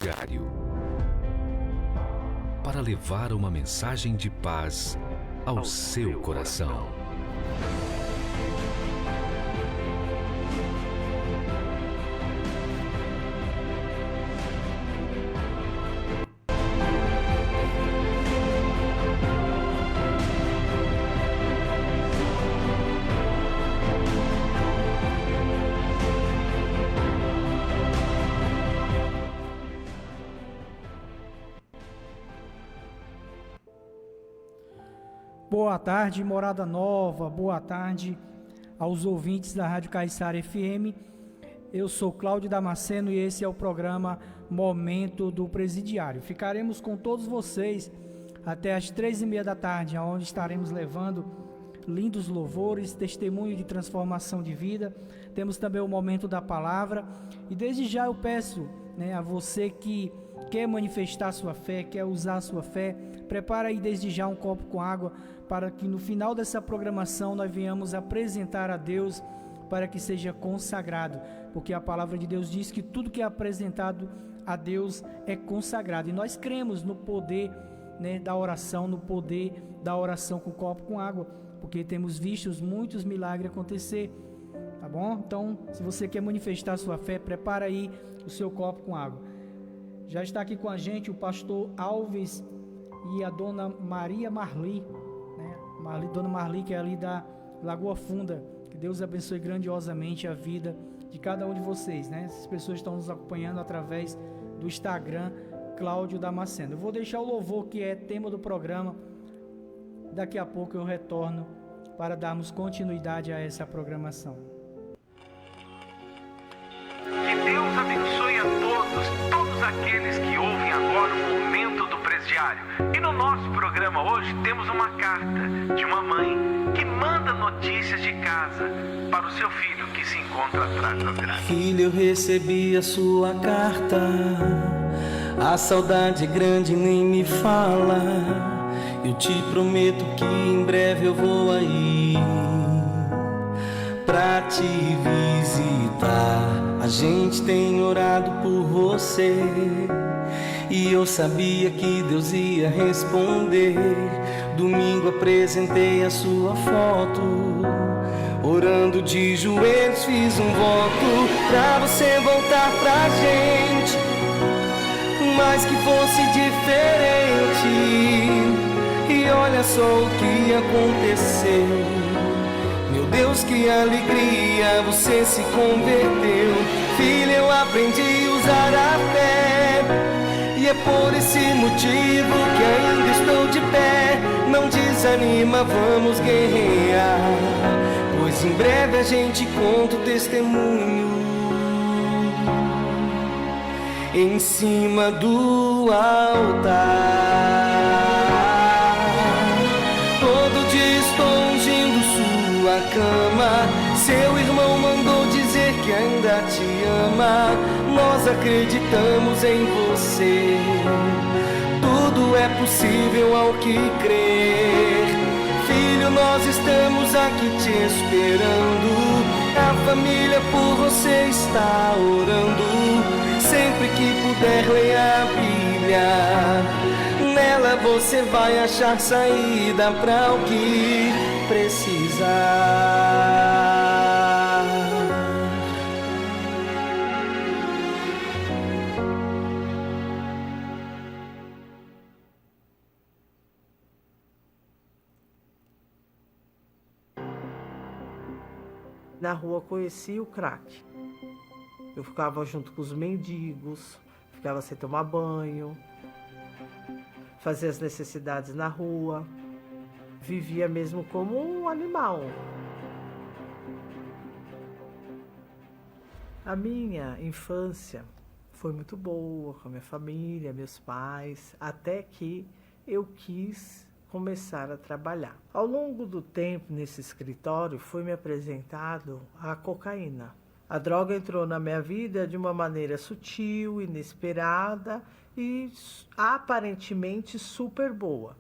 Diário, para levar uma mensagem de paz ao seu coração. Boa tarde, Morada Nova, boa tarde aos ouvintes da Rádio Caiçara FM. Eu sou Cláudio Damasceno e esse é o programa Momento do Presidiário. Ficaremos com todos vocês até às 3h30 da tarde, onde estaremos levando lindos louvores, testemunho de transformação de vida. Temos também o Momento da Palavra e desde já eu peço, a você que quer manifestar sua fé, quer usar a sua fé, prepara aí desde já um copo com água para que no final dessa programação nós venhamos apresentar a Deus para que seja consagrado, porque a palavra de Deus diz que tudo que é apresentado a Deus é consagrado e nós cremos no poder da oração, no poder da oração com copo com água, porque temos visto muitos milagres acontecer, tá bom? Então, se você quer manifestar sua fé, prepara aí o seu copo com água. Já está aqui com a gente o pastor Alves e a dona Maria Marli, Dona Marli, que é ali da Lagoa Funda. Que Deus abençoe grandiosamente a vida de cada um de vocês, Essas pessoas estão nos acompanhando através do Instagram, Cláudio Damasceno. Eu vou deixar o louvor, que é tema do programa. Daqui a pouco eu retorno para darmos continuidade a essa programação. Que Deus abençoe a todos aqueles que ouvem agora o Momento do Presidiário. E no nosso programa hoje temos uma carta de uma mãe que manda notícias de casa para o seu filho que se encontra atrás da grade. Filho, eu recebi a sua carta, a saudade é grande, nem me fala. Eu te prometo que em breve eu vou aí pra te visitar. A gente tem orado por você e eu sabia que Deus ia responder. Domingo apresentei a sua foto, orando de joelhos fiz um voto pra você voltar pra gente, mas que fosse diferente. E olha só o que aconteceu. Meu Deus, que alegria, você se converteu. Filho, eu aprendi a usar a fé, e é por esse motivo que ainda estou de pé. Não desanima, vamos guerrear, pois em breve a gente conta o testemunho em cima do altar. Todo dia estou ungindo sua cama. Seu irmão mandou dizer que ainda te ama. Nós acreditamos em você. Tudo é possível ao que crer. Filho, nós estamos aqui te esperando. A família por você está orando. Sempre que puder, leia a Bíblia. Nela você vai achar saída para o que precisar. Na rua conheci o crack. Eu ficava junto com os mendigos, ficava sem tomar banho, fazia as necessidades na rua, vivia mesmo como um animal. A minha infância foi muito boa com a minha família, meus pais, até que eu quis começar a trabalhar. Ao longo do tempo nesse escritório foi me apresentado a cocaína. A droga entrou na minha vida de uma maneira sutil, inesperada e aparentemente super boa.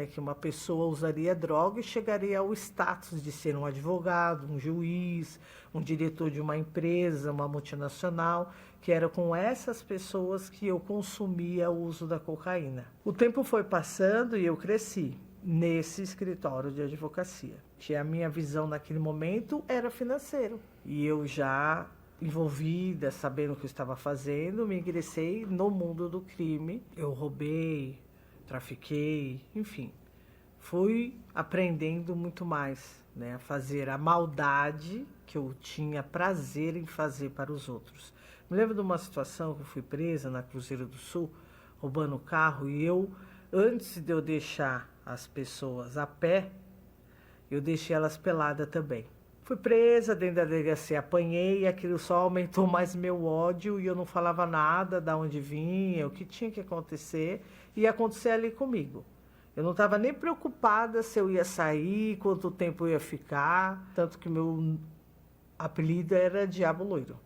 que uma pessoa usaria droga e chegaria ao status de ser um advogado, um juiz, um diretor de uma empresa, uma multinacional, que era com essas pessoas que eu consumia o uso da cocaína. O tempo foi passando e eu cresci nesse escritório de advocacia. Que a minha visão naquele momento era financeiro. E eu já envolvida, sabendo o que eu estava fazendo, me ingressei no mundo do crime. Eu roubei, trafiquei, enfim. Fui aprendendo muito mais, né, a fazer a maldade que eu tinha prazer em fazer para os outros. Me lembro de uma situação que eu fui presa na Cruzeiro do Sul, roubando o carro, e eu, antes de eu deixar as pessoas a pé, eu deixei elas peladas também. Fui presa, dentro da delegacia apanhei, e aquilo só aumentou mais meu ódio, e eu não falava nada de onde vinha, o que tinha que acontecer, e ia acontecer ali comigo. Eu não estava nem preocupada se eu ia sair, quanto tempo eu ia ficar, tanto que meu apelido era Diabo Loiro.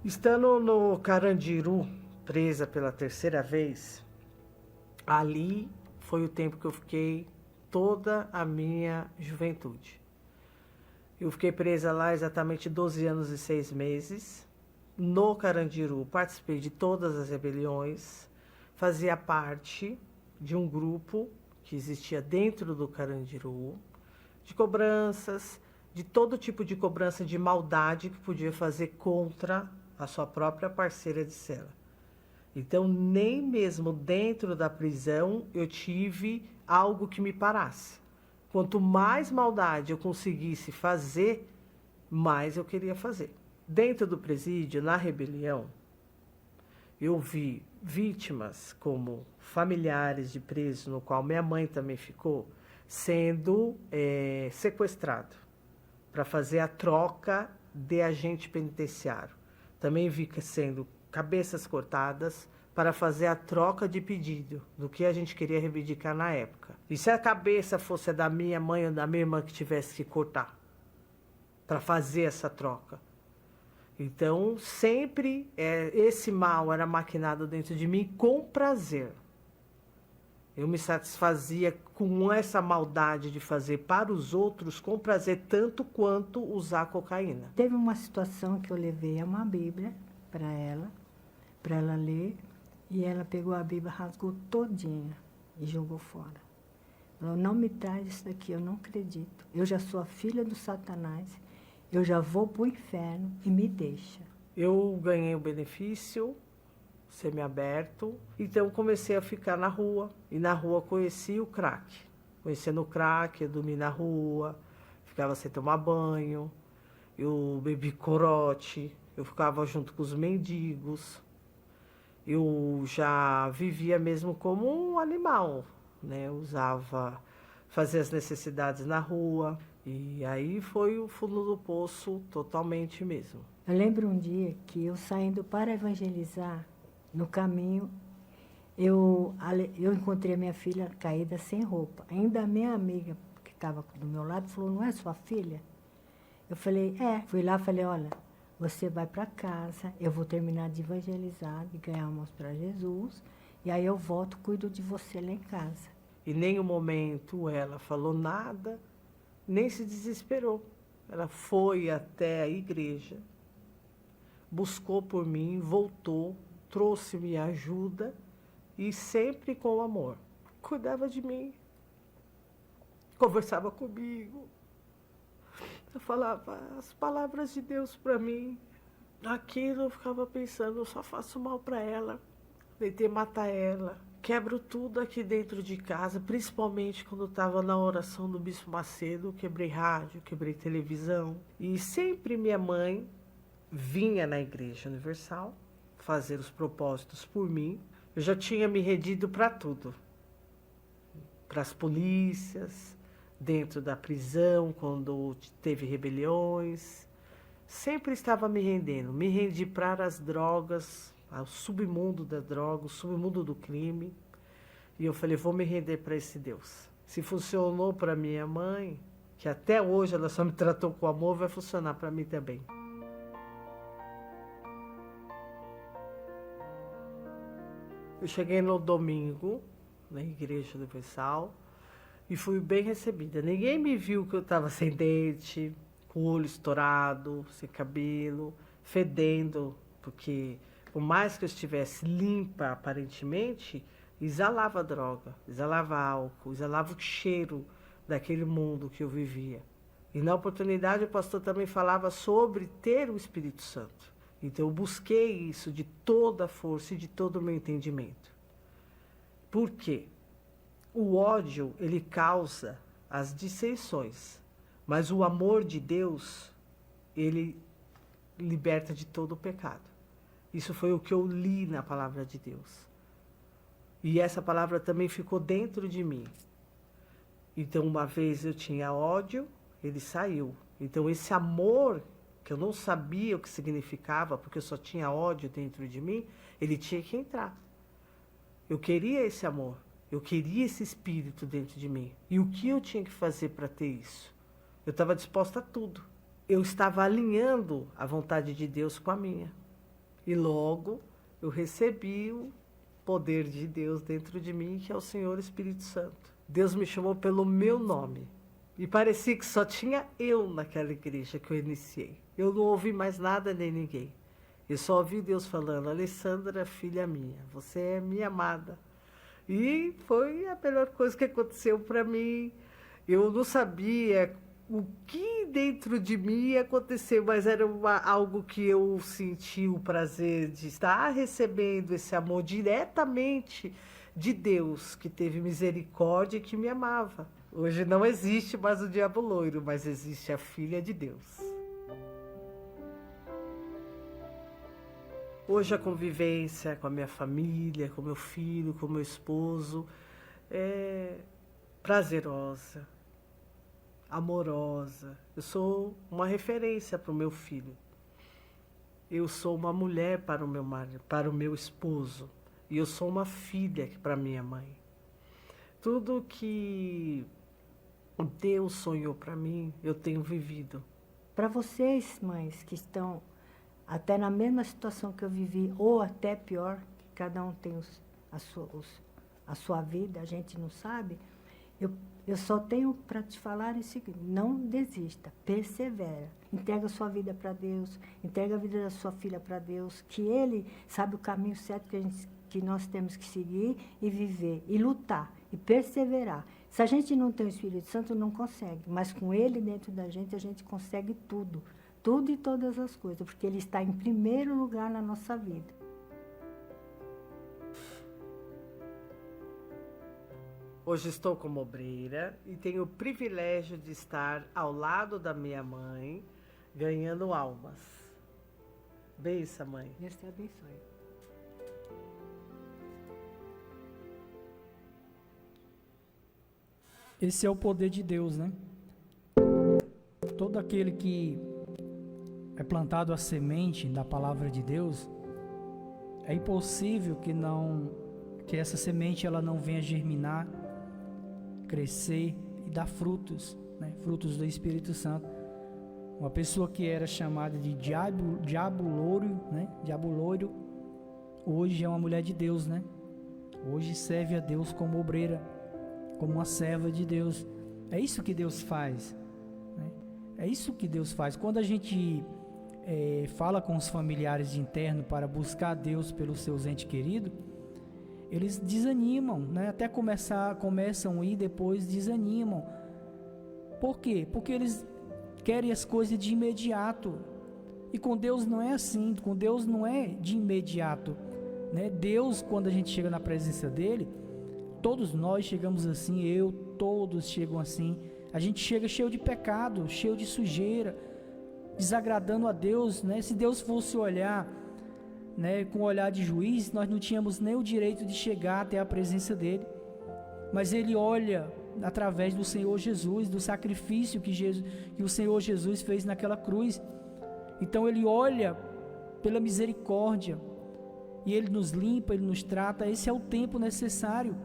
Estando no Carandiru, presa pela terceira vez, ali foi o tempo que eu fiquei toda a minha juventude. Eu fiquei presa lá exatamente 12 anos e 6 meses. No Carandiru, participei de todas as rebeliões, fazia parte de um grupo que existia dentro do Carandiru, de cobranças, de todo tipo de cobrança de maldade que podia fazer contra a sua própria parceira de cela. Então, nem mesmo dentro da prisão eu tive algo que me parasse. Quanto mais maldade eu conseguisse fazer, mais eu queria fazer. Dentro do presídio, na rebelião, eu vi vítimas como familiares de presos, no qual minha mãe também ficou, sendo sequestrado para fazer a troca de agente penitenciário. Também vi sendo cabeças cortadas para fazer a troca de pedido do que a gente queria reivindicar na época. E se a cabeça fosse a da minha mãe ou da minha irmã que tivesse que cortar para fazer essa troca. Então, sempre esse mal era maquinado dentro de mim com prazer. Eu me satisfazia com essa maldade de fazer para os outros com prazer, tanto quanto usar cocaína. Teve uma situação que eu levei uma Bíblia para ela ler, e ela pegou a Bíblia, rasgou todinha e jogou fora. Falou, não me traz isso daqui, eu não acredito. Eu já sou a filha do Satanás, eu já vou para o inferno e me deixa. Eu ganhei o benefício semiaberto, então comecei a ficar na rua, e na rua conheci o crack. Conhecendo o crack, eu dormi na rua, ficava sem tomar banho, eu bebi corote, eu ficava junto com os mendigos, eu já vivia mesmo como um animal, né? Eu fazia as necessidades na rua, e aí foi o fundo do poço totalmente mesmo. Eu lembro um dia que eu saindo para evangelizar, no caminho, eu encontrei a minha filha caída sem roupa. Ainda a minha amiga, que estava do meu lado, falou, não é sua filha? Eu falei, é. Fui lá e falei, olha, você vai para casa, eu vou terminar de evangelizar, de ganhar almas para Jesus, e aí eu volto, cuido de você lá em casa. Em nenhum momento ela falou nada, nem se desesperou. Ela foi até a igreja, buscou por mim, voltou, trouxe-me ajuda e sempre com amor. Cuidava de mim, conversava comigo. Eu falava as palavras de Deus para mim. Aquilo eu ficava pensando, eu só faço mal para ela. Tentei matar ela. Quebro tudo aqui dentro de casa, principalmente quando eu estava na oração do Bispo Macedo. Quebrei rádio, quebrei televisão. E sempre minha mãe vinha na Igreja Universal fazer os propósitos por mim. Eu já tinha me rendido para tudo. Para as polícias, dentro da prisão, quando teve rebeliões. Sempre estava me rendendo. Me rendi para as drogas, ao submundo da droga, o submundo do crime. E eu falei, vou me render para esse Deus. Se funcionou para minha mãe, que até hoje ela só me tratou com amor, vai funcionar para mim também. Eu cheguei no domingo, na Igreja Universal, e fui bem recebida. Ninguém me viu que eu estava sem dente, com o olho estourado, sem cabelo, fedendo, porque por mais que eu estivesse limpa aparentemente, exalava droga, exalava álcool, exalava o cheiro daquele mundo que eu vivia. E na oportunidade o pastor também falava sobre ter o Espírito Santo. Então eu busquei isso de toda a força e de todo o meu entendimento. Por quê? O ódio, ele causa as dissensões, mas o amor de Deus, ele liberta de todo o pecado. Isso foi o que eu li na palavra de Deus. E essa palavra também ficou dentro de mim. Então, uma vez eu tinha ódio, ele saiu. Então, esse amor, que eu não sabia o que significava, porque eu só tinha ódio dentro de mim, ele tinha que entrar. Eu queria esse amor, eu queria esse espírito dentro de mim. E o que eu tinha que fazer para ter isso? Eu estava disposta a tudo. Eu estava alinhando a vontade de Deus com a minha. E logo eu recebi o poder de Deus dentro de mim, que é o Senhor Espírito Santo. Deus me chamou pelo meu nome. E parecia que só tinha eu naquela igreja que eu iniciei. Eu não ouvi mais nada nem ninguém. Eu só ouvi Deus falando: Alessandra, filha minha, você é minha amada. E foi a melhor coisa que aconteceu para mim. Eu não sabia o que dentro de mim ia acontecer, mas era algo que eu senti o prazer de estar recebendo esse amor diretamente de Deus, que teve misericórdia e que me amava. Hoje não existe mais o diabo loiro, mas existe a filha de Deus. Hoje a convivência com a minha família, com meu filho, com meu esposo, é prazerosa, amorosa. Eu sou uma referência para o meu filho. Eu sou uma mulher para o meu marido, para o meu esposo. E eu sou uma filha para minha mãe. Tudo que Deus sonhou para mim, eu tenho vivido. Para vocês, mães, que estão até na mesma situação que eu vivi, ou até pior, que cada um tem a sua vida, a gente não sabe, eu só tenho para te falar o seguinte: não desista, persevera, entrega a sua vida para Deus, entrega a vida da sua filha para Deus, que Ele sabe o caminho certo que nós temos que seguir e viver, e lutar, e perseverar. Se a gente não tem o Espírito Santo, não consegue, mas com Ele dentro da gente, a gente consegue tudo. Tudo e todas as coisas, porque Ele está em primeiro lugar na nossa vida. Hoje estou como obreira e tenho o privilégio de estar ao lado da minha mãe, ganhando almas. Bença, mãe. Deus te abençoe. Esse é o poder de Deus, né? Todo aquele que é plantado a semente da palavra de Deus, é impossível que essa semente ela não venha germinar, crescer e dar frutos, né? Frutos do Espírito Santo. Uma pessoa que era chamada de diabo louro, né? Diabo loiro, hoje é uma mulher de Deus, né? Hoje serve a Deus como obreira, como uma serva de Deus. É isso que Deus faz, né? É isso que Deus faz. Quando a gente fala com os familiares de interno para buscar Deus pelos seus entes queridos, eles desanimam, né? Até começam a ir, depois desanimam. Por quê? Porque eles querem as coisas de imediato. E com Deus não é assim, com Deus não é de imediato, né? Deus, quando a gente chega na presença dele, todos nós chegamos assim, todos chegam assim. A gente chega cheio de pecado, cheio de sujeira, desagradando a Deus, né? Se Deus fosse olhar, né, com um olhar de juiz, nós não tínhamos nem o direito de chegar até a presença dele. Mas ele olha através do Senhor Jesus, do sacrifício que o Senhor Jesus fez naquela cruz. Então ele olha pela misericórdia e ele nos limpa, ele nos trata. Esse é o tempo necessário.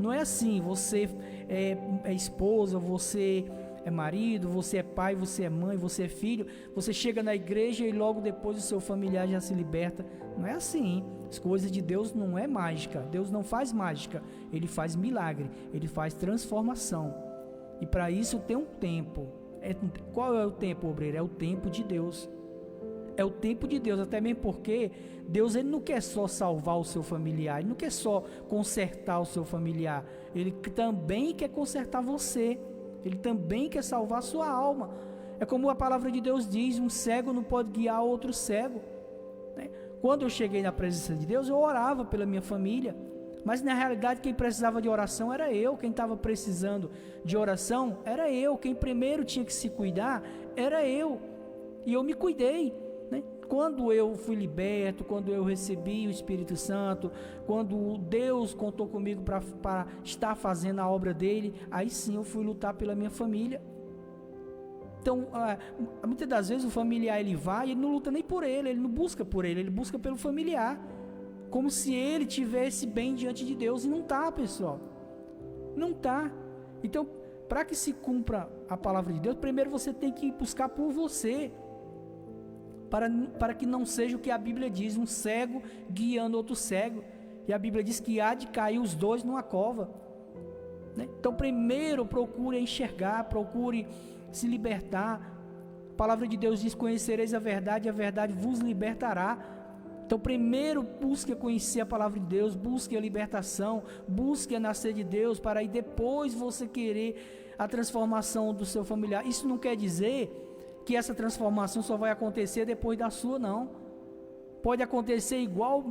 Não é assim, você é esposa, você é marido, você é pai, você é mãe, você é filho, você chega na igreja e logo depois o seu familiar já se liberta. Não é assim. As coisas de Deus não é mágica. Deus não faz mágica, Ele faz milagre, Ele faz transformação. E para isso tem um tempo. Qual é o tempo, obreiro? É o tempo de Deus. É o tempo de Deus, até mesmo porque Deus, ele não quer só salvar o seu familiar, Ele não quer só consertar o seu familiar, Ele também quer consertar você, Ele também quer salvar a sua alma. É como a palavra de Deus diz, um cego não pode guiar outro cego, né? Quando eu cheguei na presença de Deus, eu orava pela minha família, mas na realidade quem precisava de oração era eu, quem estava precisando de oração era eu, quem primeiro tinha que se cuidar era eu, e eu me cuidei. Quando eu fui liberto, quando eu recebi o Espírito Santo, quando Deus contou comigo para estar fazendo a obra dele, aí sim eu fui lutar pela minha família. Então, muitas das vezes o familiar ele vai e ele não luta nem por ele não busca por ele busca pelo familiar, como se ele tivesse bem diante de Deus, e não está, pessoal, não está. Então, para que se cumpra a palavra de Deus, primeiro você tem que buscar por você, para que não seja o que a Bíblia diz, um cego guiando outro cego, e a Bíblia diz que há de cair os dois numa cova, né? Então primeiro procure enxergar, procure se libertar. A palavra de Deus diz: conhecereis a verdade, e a verdade vos libertará. Então primeiro busque conhecer a palavra de Deus, busque a libertação, busque a nascer de Deus, para aí depois você querer a transformação do seu familiar. Isso não quer dizer que essa transformação só vai acontecer depois da sua, não. Pode acontecer igual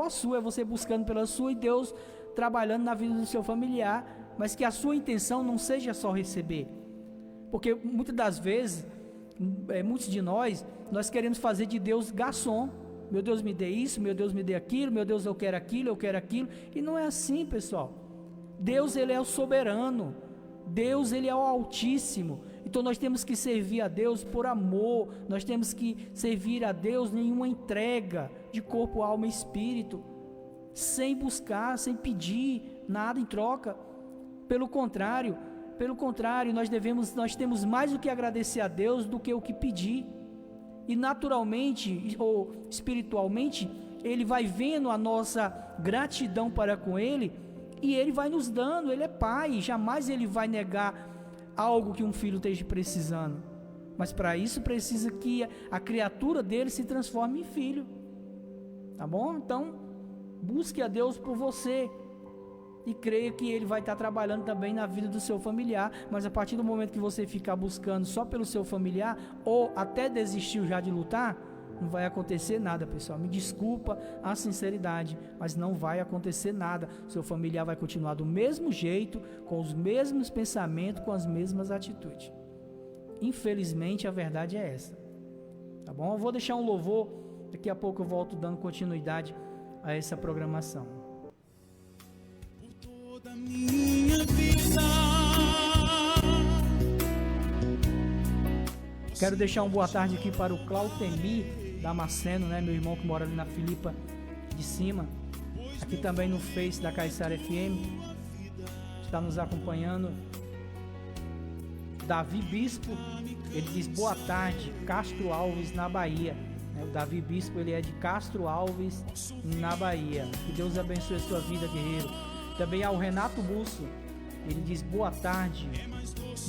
a sua, é você buscando pela sua e Deus trabalhando na vida do seu familiar, mas que a sua intenção não seja só receber, porque muitas das vezes, muitos de nós queremos fazer de Deus garçom. Meu Deus, me dê isso, meu Deus, me dê aquilo, meu Deus, eu quero aquilo, e não é assim, pessoal. Deus, ele é o soberano, Deus, ele é o Altíssimo. Então nós temos que servir a Deus por amor, nós temos que servir a Deus em uma entrega de corpo, alma e espírito, sem buscar, sem pedir nada em troca. Pelo contrário, nós temos mais o que agradecer a Deus do que o que pedir. E naturalmente ou espiritualmente, Ele vai vendo a nossa gratidão para com Ele, e Ele vai nos dando. Ele é Pai, jamais Ele vai negar algo que um filho esteja precisando, mas para isso precisa que a criatura dele se transforme em filho, tá bom? Então busque a Deus por você e creia que Ele vai estar trabalhando também na vida do seu familiar. Mas a partir do momento que você ficar buscando só pelo seu familiar, ou até desistiu já de lutar, não vai acontecer nada, pessoal. Me desculpa a sinceridade, mas não vai acontecer nada. Seu familiar vai continuar do mesmo jeito, com os mesmos pensamentos, com as mesmas atitudes. Infelizmente, a verdade é essa, tá bom? Eu vou deixar um louvor, daqui a pouco eu volto dando continuidade a essa programação. Por toda a minha vida. Quero deixar uma boa tarde aqui para o Clautemir Damasceno, né, meu irmão que mora ali na Filipa de cima, aqui também no Face da Caiçara FM, está nos acompanhando. Davi Bispo, ele diz boa tarde, Castro Alves, na Bahia. O Davi Bispo, ele é de Castro Alves, na Bahia. Que Deus abençoe a sua vida, guerreiro. Também ao Renato Busso, ele diz boa tarde,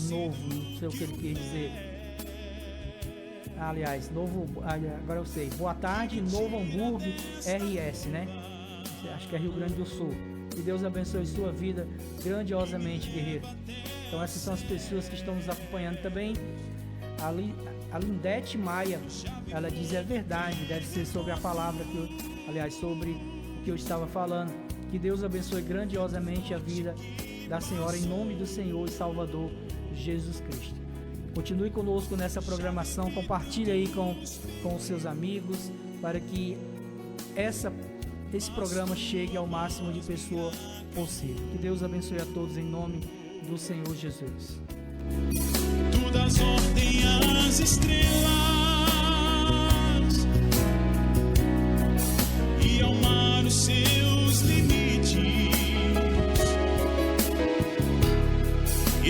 novo, não sei o que ele quer dizer. Aliás, novo, agora eu sei. Boa tarde, Novo Hamburgo, RS, né? Acho que é Rio Grande do Sul. Que Deus abençoe sua vida grandiosamente, guerreiro. Então essas são as pessoas que estão nos acompanhando também. A Lindete Maia, ela diz é verdade, deve ser sobre a palavra sobre o que eu estava falando. Que Deus abençoe grandiosamente a vida da senhora em nome do Senhor e Salvador Jesus Cristo. Continue conosco nessa programação, compartilhe aí com os seus amigos, para que esse programa chegue ao máximo de pessoas possível. Que Deus abençoe a todos em nome do Senhor Jesus. Tu das ordem às estrelas e ao mar os seus limites,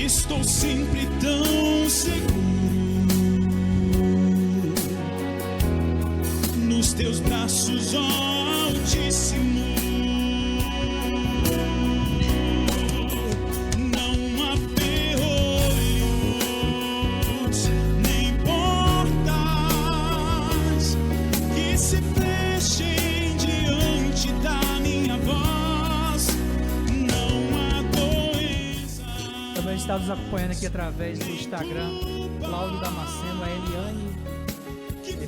estou sempre tão seguro nos teus braços, ó Altíssimo. Não há ferrolhos nem portas que se fechem diante da minha voz. Não há doença. Também está nos acompanhando aqui através do Instagram, Cláudio Damasceno, a Eliane,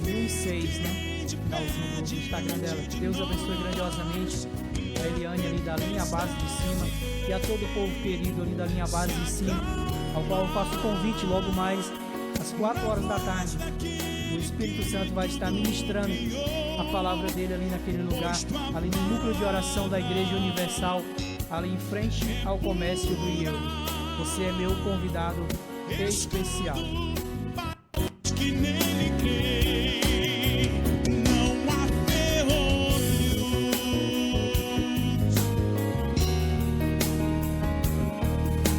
1006, né? Tá usando o Instagram dela. Que Deus abençoe grandiosamente a Eliane ali da linha base de cima e a todo o povo querido ali da linha base de cima, ao qual eu faço o convite logo mais às 4 horas da tarde. O Espírito Santo vai estar ministrando a palavra dele ali naquele lugar, ali no núcleo de oração da Igreja Universal, ali em frente ao comércio do Ielo. Você é meu convidado especial. Que nele crê, não há ferrolhos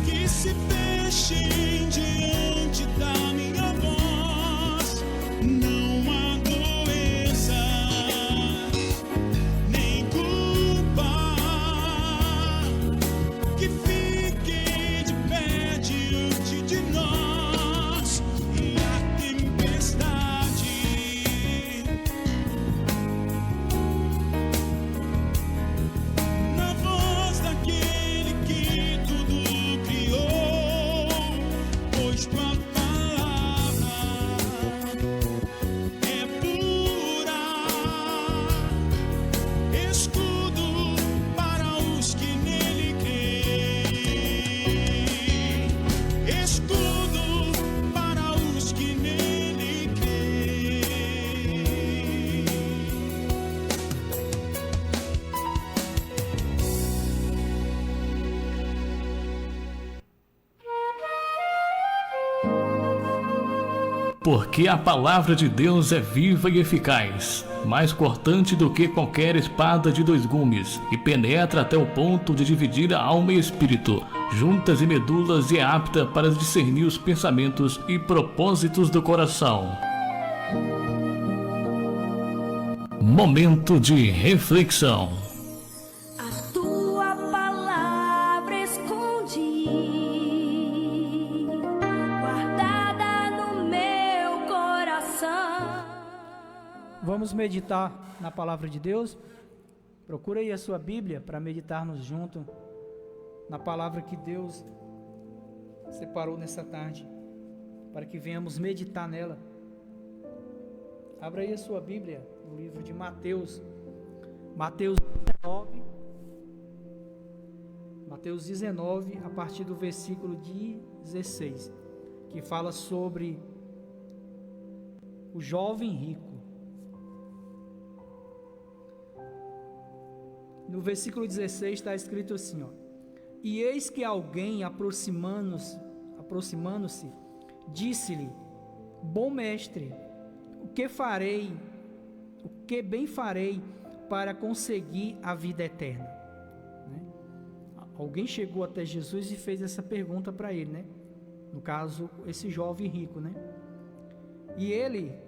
que se fechem diante da minha voz. Não há doença nem culpa que fique de pé diante de nós. E a tempestade na voz daquele que tudo criou, pois tua palavra é pura, escudo para os que nele creem, escudo para os que nele creem. Porque a palavra de Deus é viva e eficaz, mais cortante do que qualquer espada de 2 gumes, e penetra até o ponto de dividir a alma e espírito, juntas e medulas, e é apta para discernir os pensamentos e propósitos do coração. Momento de reflexão. A tua palavra escondi, guardada no meu coração. Vamos meditar na palavra de Deus. Procura aí a sua Bíblia para meditarmos junto na palavra que Deus separou nessa tarde, para que venhamos meditar nela. Abra aí a sua Bíblia no livro de Mateus, Mateus 19, a partir do versículo 16, que fala sobre o jovem rico. No versículo 16 está escrito assim, ó: E eis que alguém aproximando-se, disse-lhe: Bom mestre, o que bem farei para conseguir a vida eterna? Né? Alguém chegou até Jesus e fez essa pergunta para ele, né? No caso, esse jovem rico, né? E ele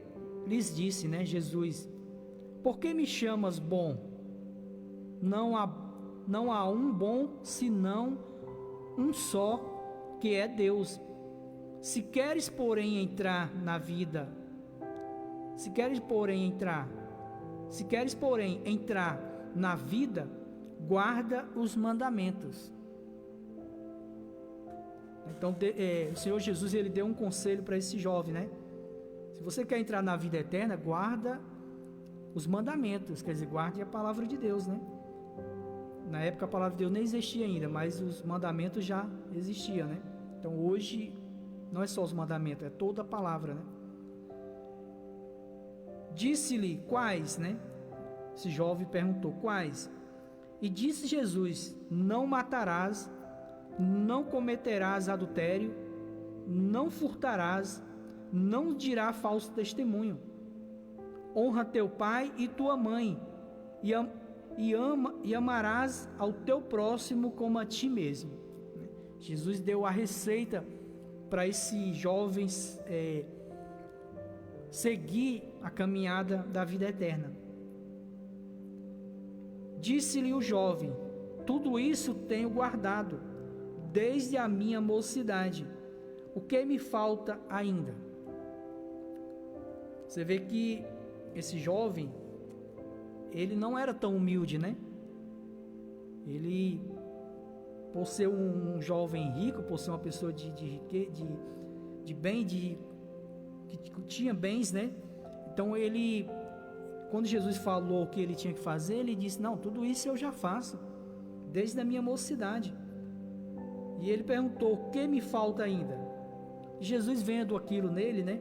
lhes disse, né, Jesus: Por que me chamas bom? Não há um bom senão um só, que é Deus. Se queres, porém, entrar na vida, guarda os mandamentos. Então, o Senhor Jesus, ele deu um conselho para esse jovem, né? Se você quer entrar na vida eterna, guarda os mandamentos, quer dizer, guarde a palavra de Deus, né? Na época a palavra de Deus nem existia ainda, mas os mandamentos já existiam, né? Então hoje não é só os mandamentos, é toda a palavra, né? Disse-lhe: quais, né? Esse jovem perguntou: quais? E disse Jesus: não matarás, não cometerás adultério, não furtarás, não dirás falso testemunho, honra teu pai e tua mãe, e amarás ao teu próximo como a ti mesmo. Jesus deu a receita para esses jovens seguir a caminhada da vida eterna. Disse-lhe o jovem: tudo isso tenho guardado desde a minha mocidade. O que me falta ainda? Você vê que esse jovem, ele não era tão humilde, né? Ele, por ser um jovem rico, por ser uma pessoa de bem, que tinha bens, né? Então ele, quando Jesus falou o que ele tinha que fazer, ele disse: não, tudo isso eu já faço desde a minha mocidade. E ele perguntou: o que me falta ainda? Jesus, vendo aquilo nele, né?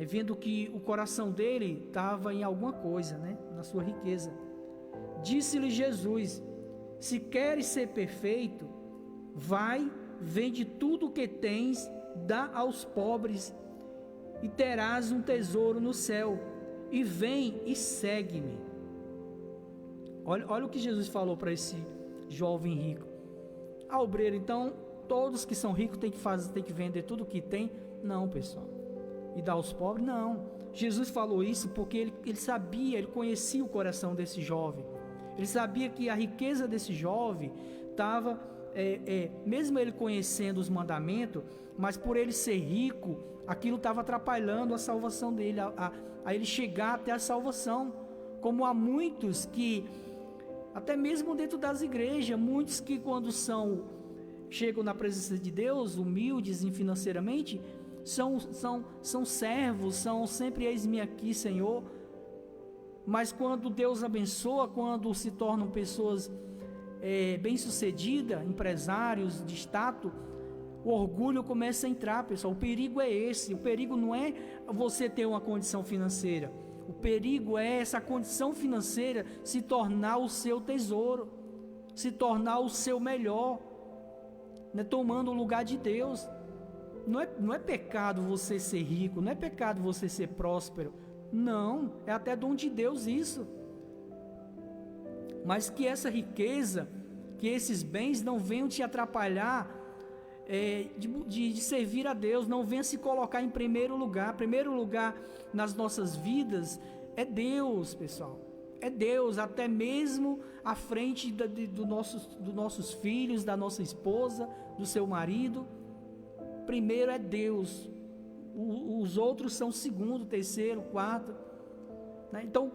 Vendo que o coração dele estava em alguma coisa, né? Na sua riqueza, disse-lhe Jesus: se queres ser perfeito, vai, vende tudo o que tens, dá aos pobres, e terás um tesouro no céu, e vem e segue-me. Olha o que Jesus falou para esse jovem rico. A obreira, então, todos que são ricos têm que vender tudo o que tem? Não, pessoal. E dar aos pobres? Não. Jesus falou isso porque ele sabia, ele conhecia o coração desse jovem. Ele sabia que a riqueza desse jovem estava, mesmo ele conhecendo os mandamentos, mas por ele ser rico, aquilo estava atrapalhando a salvação dele, a ele chegar até a salvação. Como há muitos que, até mesmo dentro das igrejas, muitos que quando chegam na presença de Deus, humildes financeiramente, são servos, são sempre eis-me aqui, Senhor. Mas quando Deus abençoa, quando se tornam pessoas bem-sucedidas, empresários de status, o orgulho começa a entrar, pessoal. O perigo é esse. O perigo não é você ter uma condição financeira. O perigo é essa condição financeira se tornar o seu tesouro, se tornar o seu melhor, né? Tomando o lugar de Deus. Não é pecado você ser rico, não é pecado você ser próspero. Não, é até dom de Deus isso. Mas que essa riqueza, que esses bens não venham te atrapalhar de servir a Deus, não venha se colocar em primeiro lugar. Primeiro lugar nas nossas vidas é Deus, pessoal. É Deus, até mesmo à frente dos nossos filhos, da nossa esposa, do seu marido. Primeiro é Deus. Os outros são segundo, terceiro, quarto, né? Então,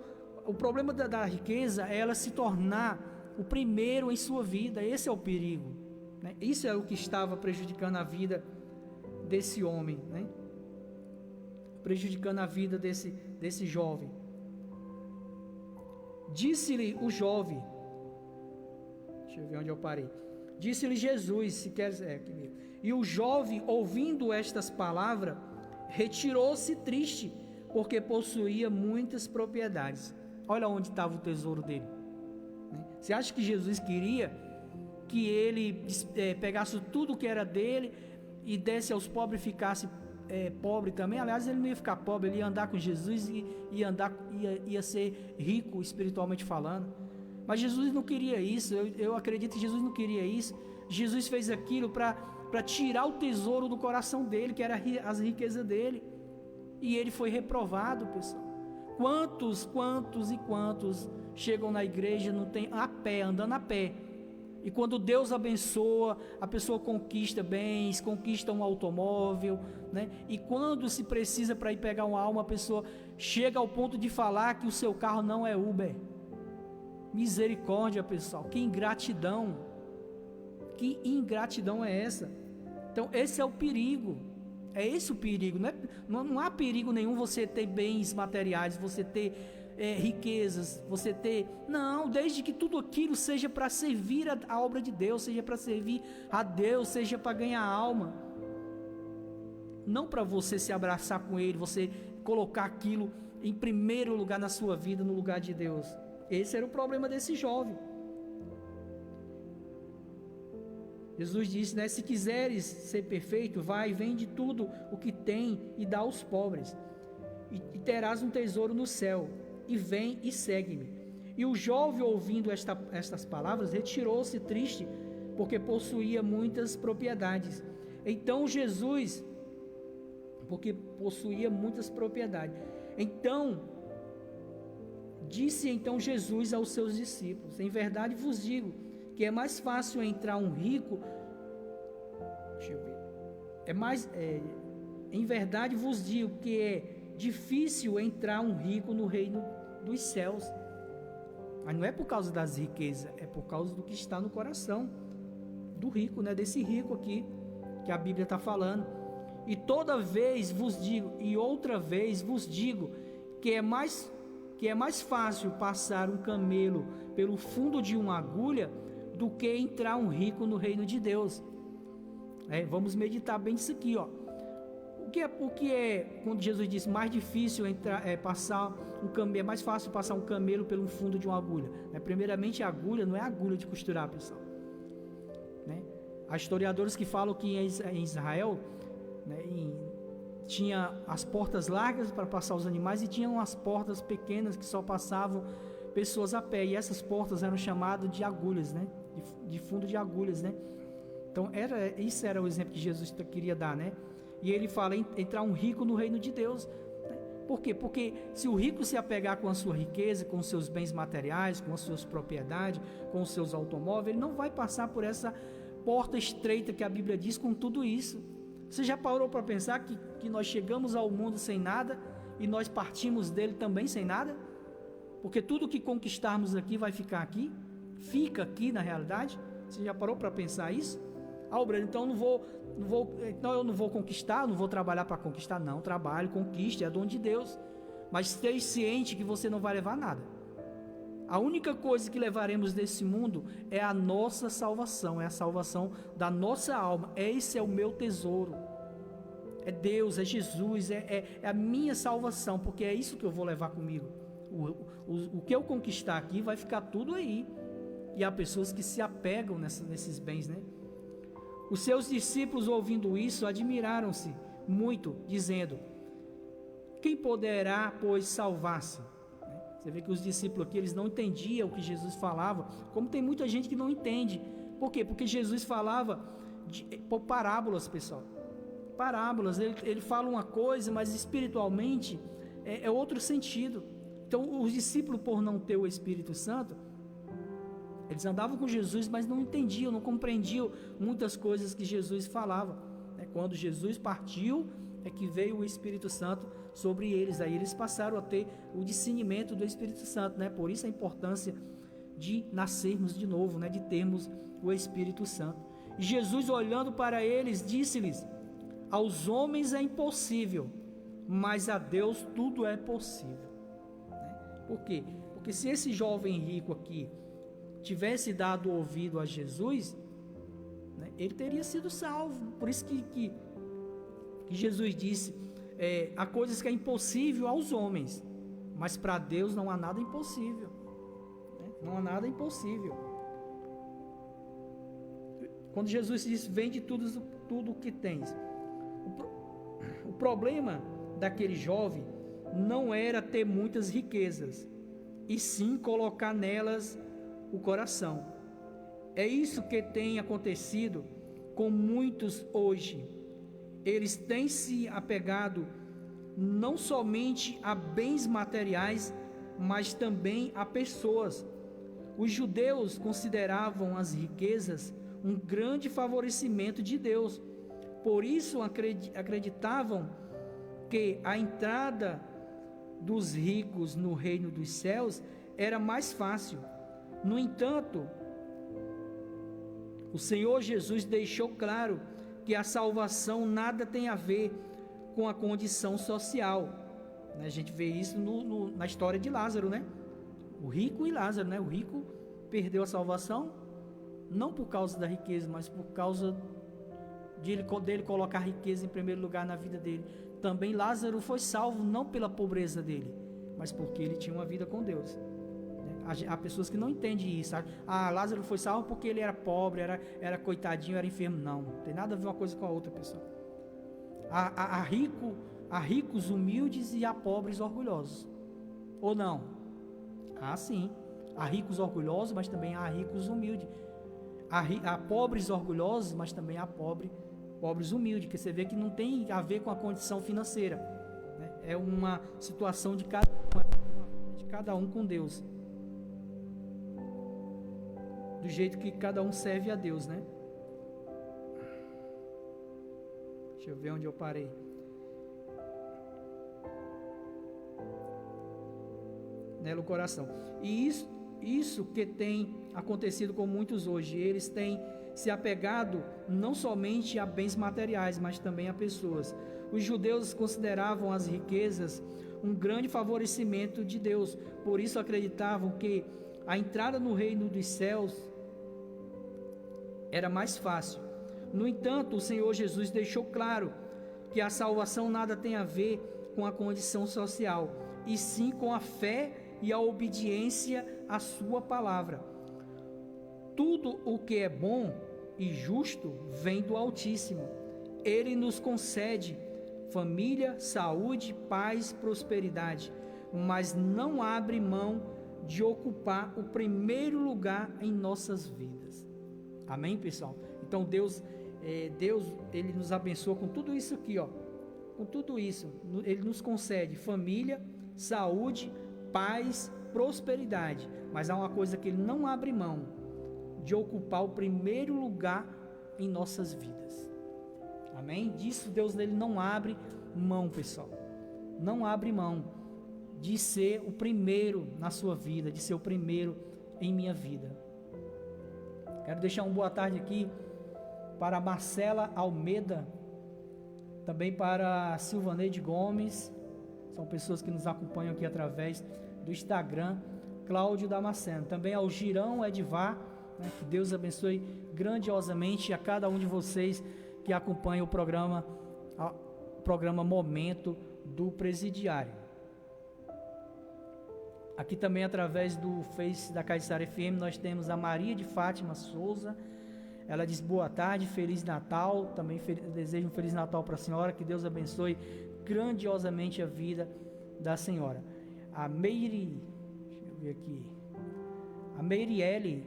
o problema da riqueza é ela se tornar o primeiro em sua vida. Esse é o perigo, né? Isso é o que estava prejudicando a vida desse homem, né? Prejudicando a vida desse jovem. Disse-lhe o jovem, deixa eu ver onde eu parei. Disse-lhe Jesus, se queres, aqui mesmo. E o jovem, ouvindo estas palavras, retirou-se triste, porque possuía muitas propriedades. Olha onde estava o tesouro dele, né? Você acha que Jesus queria que ele pegasse tudo que era dele e desse aos pobres e ficasse pobre também? Aliás, ele não ia ficar pobre, ele ia andar com Jesus e ia ser rico espiritualmente falando. Mas Jesus não queria isso. Eu acredito que Jesus não queria isso. Jesus fez aquilo para tirar o tesouro do coração dele, que era as riquezas dele. E ele foi reprovado, pessoal. Quantos chegam na igreja, não tem andando a pé. E quando Deus abençoa, a pessoa conquista bens, conquista um automóvel, né? E quando se precisa para ir pegar uma alma, a pessoa chega ao ponto de falar que o seu carro não é Uber. Misericórdia, pessoal, que ingratidão. Que ingratidão é essa? Então esse é o perigo. É esse o perigo. Não há perigo nenhum você ter bens materiais, você ter riquezas, você ter... Não, desde que tudo aquilo seja para servir a obra de Deus, seja para servir a Deus, seja para ganhar alma. Não para você se abraçar com Ele, você colocar aquilo em primeiro lugar na sua vida, no lugar de Deus. Esse era o problema desse jovem. Jesus disse, né? Se quiseres ser perfeito, vai, vende tudo o que tem e dá aos pobres, e terás um tesouro no céu, e vem e segue-me. E o jovem, ouvindo estas palavras, retirou-se triste, porque possuía muitas propriedades. Então Jesus, porque possuía muitas propriedades. Então, disse então Jesus aos seus discípulos: em verdade vos digo que é mais fácil entrar um rico. Deixa eu ver. Em verdade vos digo que é difícil entrar um rico no reino dos céus. Mas não é por causa das riquezas, é por causa do que está no coração do rico, né? Desse rico aqui que a Bíblia está falando. E toda vez vos digo, e outra vez vos digo, que é mais fácil passar um camelo pelo fundo de uma agulha do que entrar um rico no reino de Deus. Vamos meditar bem nisso aqui, ó. O que é quando Jesus disse mais difícil passar um camelo, é mais fácil passar um camelo pelo fundo de uma agulha? Primeiramente, a agulha não é agulha de costurar, pessoal. Há historiadores que falam que em Israel, tinha as portas largas para passar os animais e tinham as portas pequenas que só passavam pessoas a pé, e essas portas eram chamadas de agulhas, de fundo de agulhas, Então isso era o exemplo que Jesus queria dar, E ele fala entrar um rico no reino de Deus. Por quê? Porque se o rico se apegar com a sua riqueza, com os seus bens materiais, com as suas propriedades, com os seus automóveis, ele não vai passar por essa porta estreita que a Bíblia diz com tudo isso. Você já parou para pensar que nós chegamos ao mundo sem nada e nós partimos dele também sem nada? Porque tudo que conquistarmos aqui vai ficar aqui? Fica aqui na realidade? Você já parou para pensar isso? Breno, então eu não vou conquistar, não vou trabalhar para conquistar. Não, trabalhe, conquiste, é dom de Deus. Mas esteja ciente que você não vai levar nada. A única coisa que levaremos desse mundo é a nossa salvação, é a salvação da nossa alma. Esse é o meu tesouro. É Deus, é Jesus, é a minha salvação, porque é isso que eu vou levar comigo. O que eu conquistar aqui vai ficar tudo aí. E há pessoas que se apegam nesses bens, Os seus discípulos, ouvindo isso, admiraram-se muito, dizendo: quem poderá, pois, salvar-se? Você vê que os discípulos aqui, eles não entendiam o que Jesus falava, como tem muita gente que não entende. Por quê? Porque Jesus falava por parábolas, pessoal. Parábolas, ele fala uma coisa, mas espiritualmente é outro sentido. Então, os discípulos, por não ter o Espírito Santo, eles andavam com Jesus, mas não entendiam, não compreendiam muitas coisas que Jesus falava. Quando Jesus partiu, é que veio o Espírito Santo sobre eles. Aí eles passaram a ter o discernimento do Espírito Santo, Por isso a importância de nascermos de novo, de termos o Espírito Santo. E Jesus, olhando para eles, disse-lhes: aos homens é impossível, mas a Deus tudo é possível. Por quê? Porque se esse jovem rico aqui tivesse dado ouvido a Jesus, ele teria sido salvo. Por isso que Jesus disse: há coisas que é impossível aos homens, mas para Deus não há nada impossível. Não há nada impossível. Quando Jesus disse: vende tudo o que tens. O problema daquele jovem não era ter muitas riquezas, e sim colocar nelas o coração. É isso que tem acontecido com muitos hoje. Eles têm se apegado não somente a bens materiais, mas também a pessoas. Os judeus consideravam as riquezas um grande favorecimento de Deus. Por isso acreditavam que a entrada dos ricos no reino dos céus era mais fácil. No entanto, o Senhor Jesus deixou claro que a salvação nada tem a ver com a condição social. A gente vê isso na história de Lázaro, O rico e Lázaro, O rico perdeu a salvação não por causa da riqueza, mas por causa dele colocar a riqueza em primeiro lugar na vida dele. Também Lázaro foi salvo não pela pobreza dele, mas porque ele tinha uma vida com Deus. Há pessoas que não entendem isso. Lázaro foi salvo porque ele era pobre, era coitadinho, era enfermo. Não tem nada a ver uma coisa com a outra, pessoal. Há ricos humildes e há pobres orgulhosos. Ou não? Sim. Há ricos orgulhosos, mas também há ricos humildes. há pobres orgulhosos, mas também há pobres humildes, que você vê que não tem a ver com a condição financeira, né? É uma situação de cada um com Deus, do jeito que cada um serve a Deus, né? Deixa eu ver onde eu parei. No coração. E isso que tem acontecido com muitos hoje, eles têm se apegado não somente a bens materiais, mas também a pessoas. Os judeus consideravam as riquezas um grande favorecimento de Deus, por isso acreditavam que a entrada no reino dos céus era mais fácil. No entanto, o Senhor Jesus deixou claro que a salvação nada tem a ver com a condição social, e sim com a fé e a obediência à sua palavra. Tudo o que é bom e justo vem do Altíssimo. Ele nos concede família, saúde, paz, prosperidade, mas não abre mão de ocupar o primeiro lugar em nossas vidas. Amém, pessoal? Então Deus, Ele nos abençoa com tudo isso aqui, ó. Com tudo isso, Ele nos concede família, saúde, paz, prosperidade, mas há uma coisa que Ele não abre mão, de ocupar o primeiro lugar em nossas vidas. Amém? Disso Deus dele não abre mão, pessoal. Não abre mão de ser o primeiro na sua vida, de ser o primeiro em minha vida. Quero deixar uma boa tarde aqui para Marcela Almeida, também para Silvaneide Gomes, são pessoas que nos acompanham aqui através do Instagram, Cláudio Damasceno, também ao Girão Edvar, né, que Deus abençoe grandiosamente a cada um de vocês que acompanha o programa Momento do Presidiário. Aqui também através do Face da Caiçara FM nós temos a Maria de Fátima Souza. Ela diz boa tarde, Feliz Natal. Também desejo um Feliz Natal para a senhora, que Deus abençoe grandiosamente a vida da senhora. A Meire, deixa eu ver aqui, a Meiriele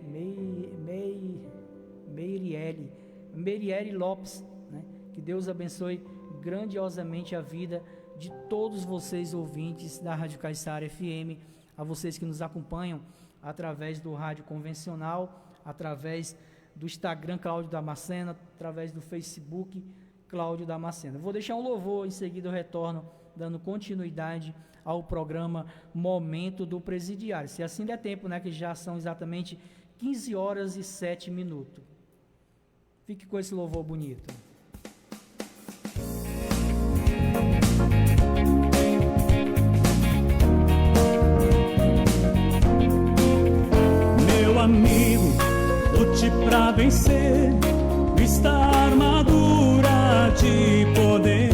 Lopes, né? Que Deus abençoe grandiosamente a vida de todos vocês ouvintes da Rádio Caiçara FM, a vocês que nos acompanham através do rádio convencional, através do Instagram Cláudio Damasceno, através do Facebook Cláudio Damasceno. Vou deixar um louvor, em seguida eu retorno dando continuidade ao programa Momento do Presidiário. Se assim der tempo, né, que já são exatamente 15 horas e 7 minutos. Fique com esse louvor bonito. Meu amigo, lute pra vencer, vista a armadura de poder.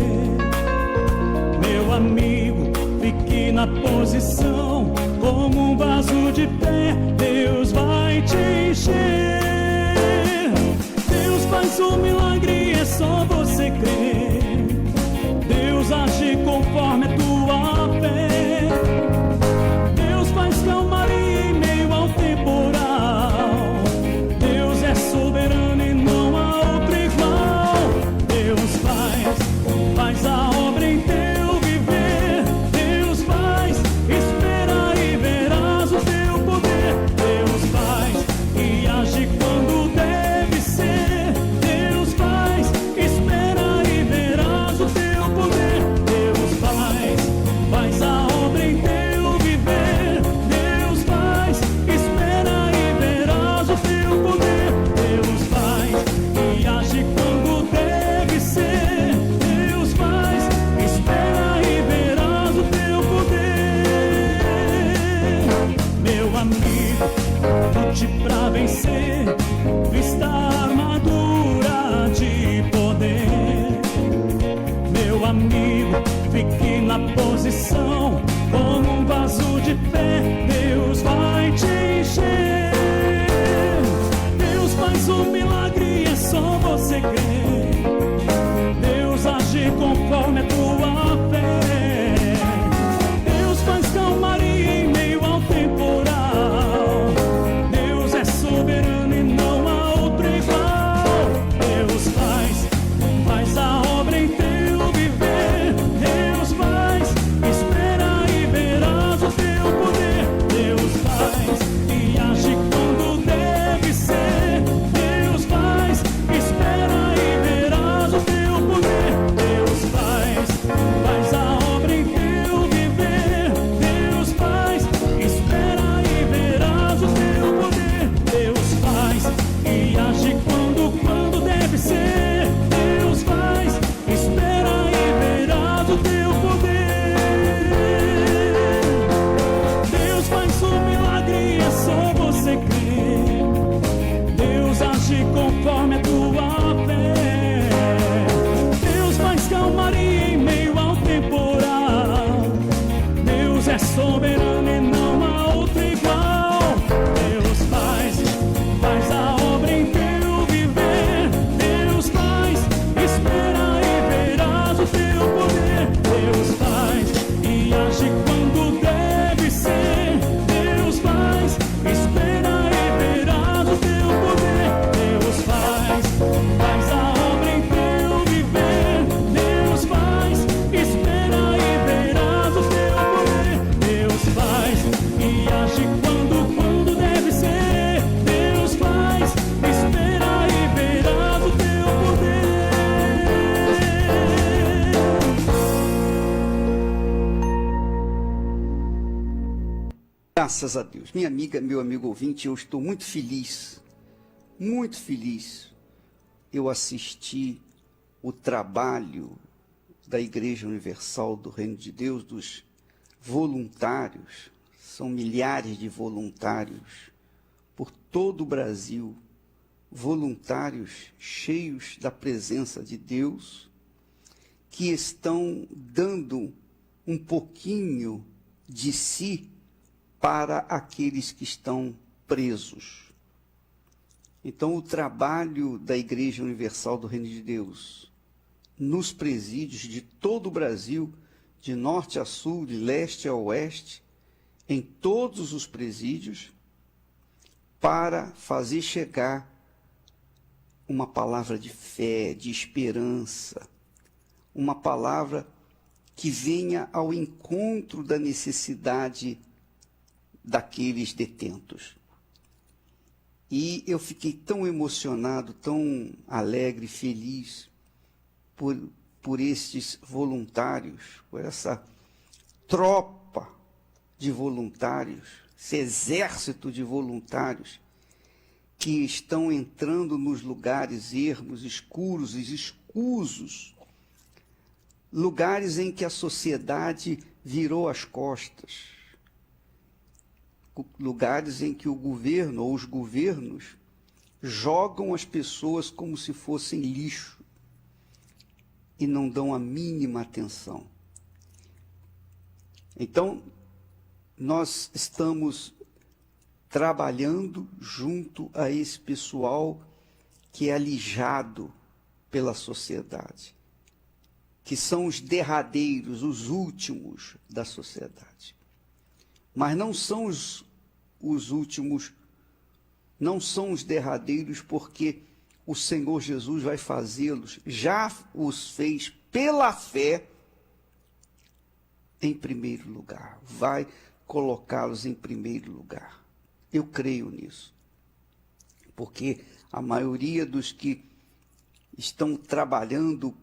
Meu amigo, fique na posição, como um vaso de pé, Deus vai te encher. Deus faz um milagre, é só você crer. Deus age conforme a tua fé. Deus faz calmaria em meio ao temporal. Deus é soberano e não há outro igual. Deus faz a obra em teu viver. Deus faz, espera e verás o teu poder. Deus faz e age quando deve ser. Deus faz, espera Graças a Deus. Minha amiga, meu amigo ouvinte, eu estou muito feliz. Muito feliz. Eu assisti o trabalho da Igreja Universal do Reino de Deus, dos voluntários. São milhares de voluntários por todo o Brasil. Voluntários cheios da presença de Deus, que estão dando um pouquinho de si para aqueles que estão presos. Então, o trabalho da Igreja Universal do Reino de Deus, nos presídios de todo o Brasil, de norte a sul, de leste a oeste, em todos os presídios, para fazer chegar uma palavra de fé, de esperança, uma palavra que venha ao encontro da necessidade daqueles detentos. E eu fiquei tão emocionado, tão alegre, feliz por estes voluntários, por essa tropa de voluntários, esse exército de voluntários que estão entrando nos lugares ermos, escuros e escusos, lugares em que a sociedade virou as costas, lugares em que o governo ou os governos jogam as pessoas como se fossem lixo e não dão a mínima atenção. Então, nós estamos trabalhando junto a esse pessoal que é alijado pela sociedade, que são os derradeiros, os últimos da sociedade. Mas não são os últimos, não são os derradeiros, porque o Senhor Jesus vai fazê-los, já os fez pela fé, em primeiro lugar, vai colocá-los em primeiro lugar. Eu creio nisso, porque a maioria dos que estão trabalhando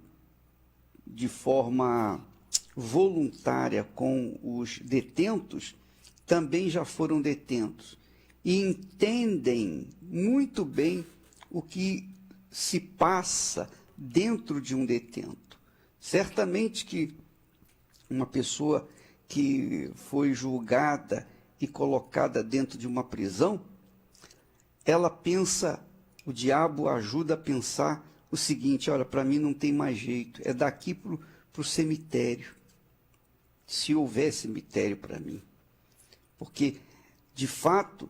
de forma voluntária com os detentos também já foram detentos e entendem muito bem o que se passa dentro de um detento. Certamente que uma pessoa que foi julgada e colocada dentro de uma prisão, ela pensa, o diabo ajuda a pensar o seguinte: olha, para mim não tem mais jeito, é daqui para o cemitério, se houver cemitério para mim. Porque, de fato,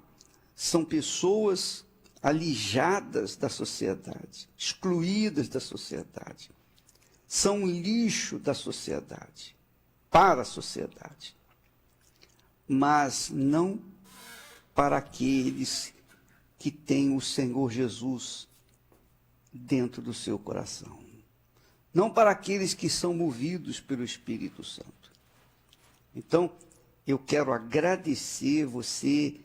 são pessoas alijadas da sociedade, excluídas da sociedade, são lixo da sociedade, para a sociedade, mas não para aqueles que têm o Senhor Jesus dentro do seu coração, não para aqueles que são movidos pelo Espírito Santo. Então, eu quero agradecer você,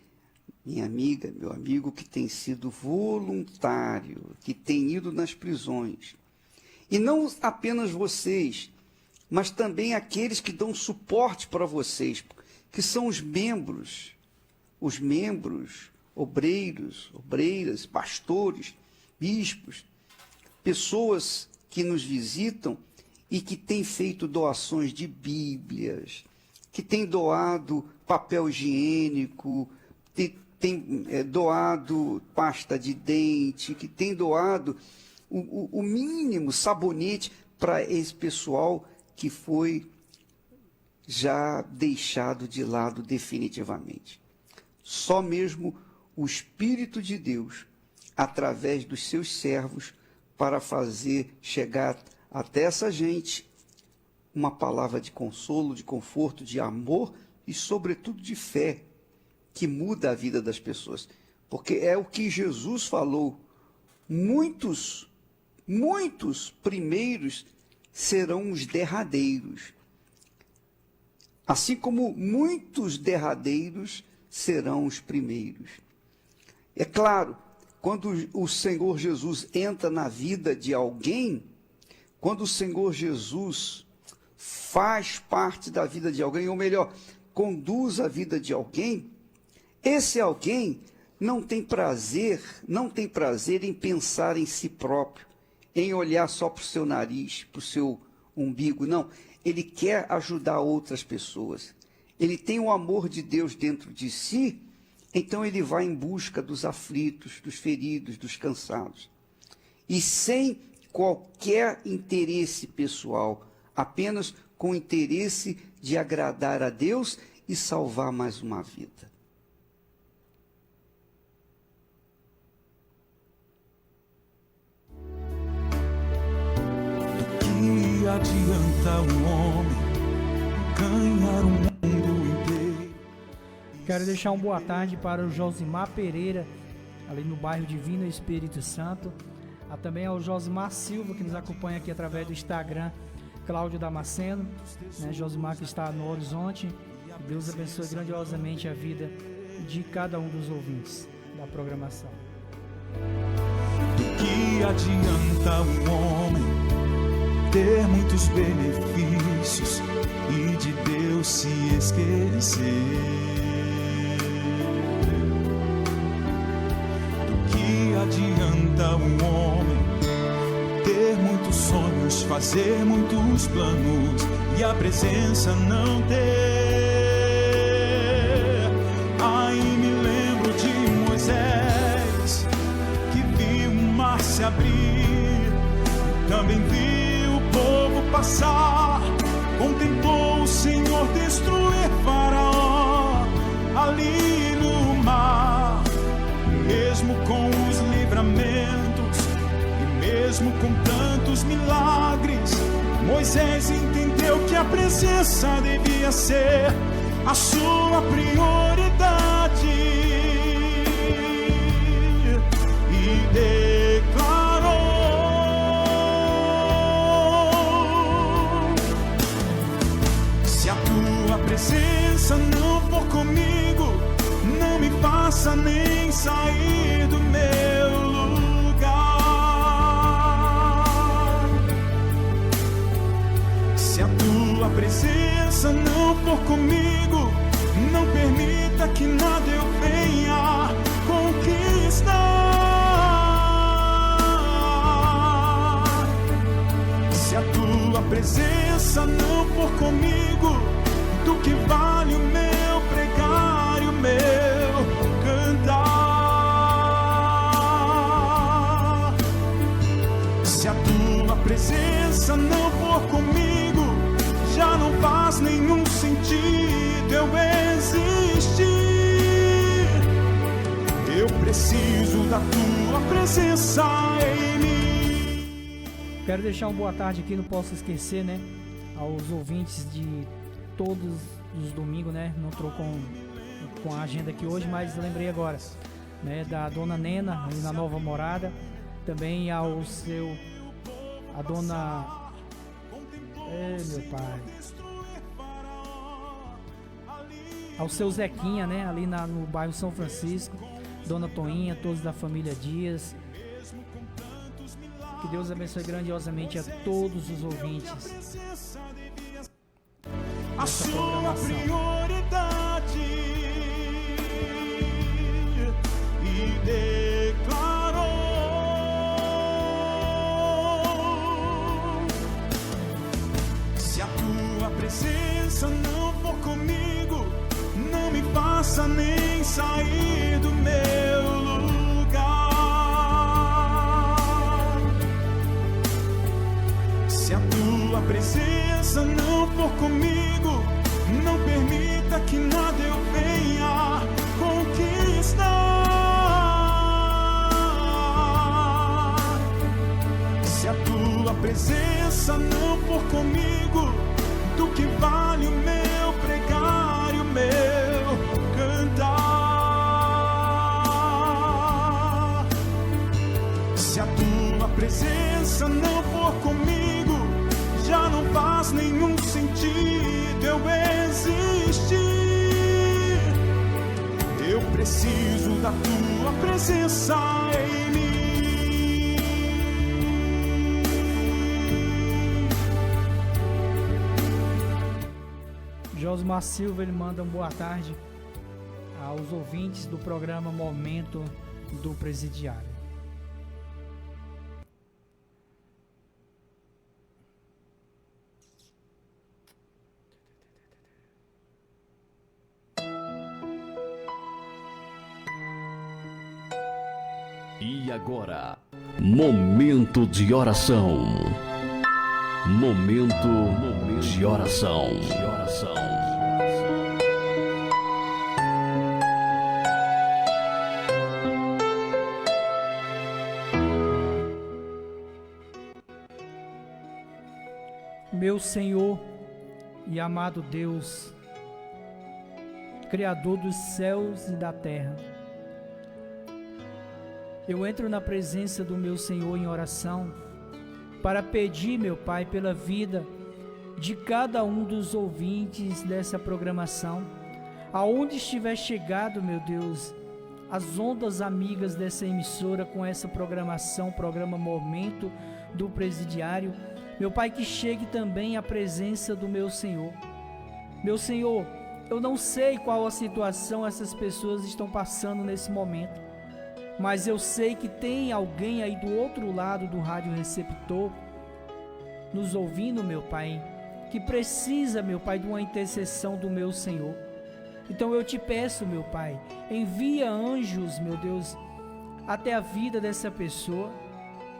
minha amiga, meu amigo, que tem sido voluntário, que tem ido nas prisões. E não apenas vocês, mas também aqueles que dão suporte para vocês, que são os membros, obreiros, obreiras, pastores, bispos, pessoas que nos visitam e que têm feito doações de Bíblias, que têm doado papel higiênico, tem doado pasta de dente, que tem doado o mínimo sabonete para esse pessoal que foi já deixado de lado definitivamente. Só mesmo o Espírito de Deus, através dos seus servos, para fazer chegar até essa gente uma palavra de consolo, de conforto, de amor e, sobretudo, de fé, que muda a vida das pessoas. Porque é o que Jesus falou: muitos primeiros serão os derradeiros, assim como muitos derradeiros serão os primeiros. É claro, quando o Senhor Jesus entra na vida de alguém, quando o Senhor Jesus faz parte da vida de alguém, ou melhor, conduz a vida de alguém, Esse alguém não tem prazer em pensar em si próprio, em olhar só para o seu nariz, para o seu umbigo. Não, ele quer ajudar outras pessoas. Ele tem o amor de Deus dentro de si, então ele vai em busca dos aflitos, dos feridos, dos cansados. E sem qualquer interesse pessoal, apenas com o interesse de agradar a Deus e salvar mais uma vida. Que adianta um homem ganhar o mundo inteiro? Quero deixar uma boa tarde para o Josimar Pereira, ali no bairro Divino Espírito Santo. Também ao Josimar Silva, que nos acompanha aqui através do Instagram, Cláudio Damasceno, né? Josimar que está no horizonte. Deus abençoe grandiosamente a vida de cada um dos ouvintes da programação. Do que adianta um homem ter muitos benefícios e de Deus se esquecer? Do que adianta um homem ter muitos sonhos, fazer muitos planos e a presença não ter? Aí me lembro de Moisés, que viu o mar se abrir, também viu o povo passar, contemplou o Senhor destruir Faraó ali no mar. Mesmo com os livramentos e mesmo com tantos milagres, Moisés entendeu que a presença devia ser a sua prioridade e declarou: se a tua presença não for comigo, não me faça nem sair do meu lugar. Se a tua presença não for comigo, não permita que nada eu venha conquistar. Se a tua presença não for comigo, do que vale o meu pregar e o meu cantar? Se a tua presença não for comigo, já não faz nenhum sentido eu existir. Eu preciso da tua presença em mim. Quero deixar uma boa tarde aqui, não posso esquecer, né, aos ouvintes de todos os domingos, né? Não estou com a agenda aqui hoje, mas lembrei agora, né, da dona Nena, ali na Nova Morada. Também a dona... meu pai. Ao seu Zequinha, né? Ali no bairro São Francisco. Dona Toinha, todos da família Dias. Que Deus abençoe grandiosamente a todos os ouvintes. A sua prioridade e declarou: se a tua presença não for comigo, não me faça nem sair do meu lugar. Se a tua presença não for comigo, não permita que nada eu venha conquistar. Se a tua presença não for comigo, do que vale o meu pregar e o meu cantar? Se a tua presença não for comigo, já não faz nenhum sentido eu existir. Eu preciso da tua presença em mim. Josmar Silva, ele manda uma boa tarde aos ouvintes do programa Momento do Presidiário. E agora, momento de oração. Momento de oração. Meu Senhor e amado Deus, Criador dos céus e da terra, eu entro na presença do meu Senhor em oração para pedir, meu Pai, pela vida de cada um dos ouvintes dessa programação, aonde estiver chegado, meu Deus, as ondas amigas dessa emissora com essa programação, programa Momento do Presidiário, meu Pai, que chegue também a presença do meu Senhor. Meu Senhor, eu não sei qual a situação essas pessoas estão passando nesse momento, mas eu sei que tem alguém aí do outro lado do rádio receptor nos ouvindo, meu Pai, que precisa, meu Pai, de uma intercessão do meu Senhor. Então eu te peço, meu Pai, envia anjos, meu Deus, até a vida dessa pessoa,